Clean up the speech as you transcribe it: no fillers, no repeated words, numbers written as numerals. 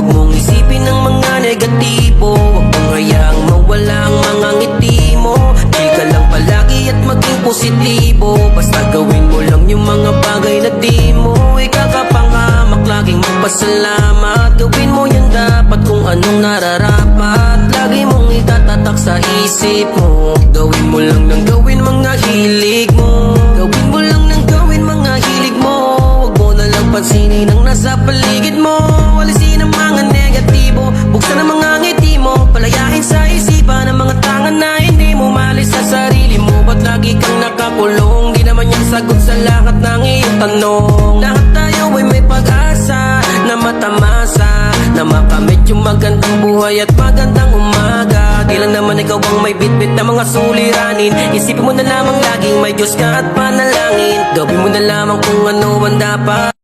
Huwag mong isipin ang mga negatibo, huwag mong hayaang mawala ang mga ngiti mo. Chill ka lang palagi at maging positibo, basta gawin mo lang yung mga bagay na di mo ikakapangamak. Laging magpasalamat, gawin mo yan dapat kung anong nararapat. Lagi mong itatatak sa isip mo, gawin mo lang ng gawin mga hilig mo. Gawin mo lang ng gawin mga hilig mo, huwag mo na lang pansinin ang nasa paligid mo. Alisin ang mga negatibo, buksan ang mga ngiti mo, palayain sa isipan ang mga tangan na hindi mo malis sa sarili mo. Ba't lagi kang nakakulong? Di naman yung sagot sa lahat ng iyong tanong. Lahat tayo ay may pag-asa na matamasa, na makamit yung magandang buhay at magandang umaga. Di lang naman ikaw ang may bitbit na mga suliranin. Isipin mo na lamang laging may Diyos ka at panalangin. Gawin mo na lamang kung ano ang dapat.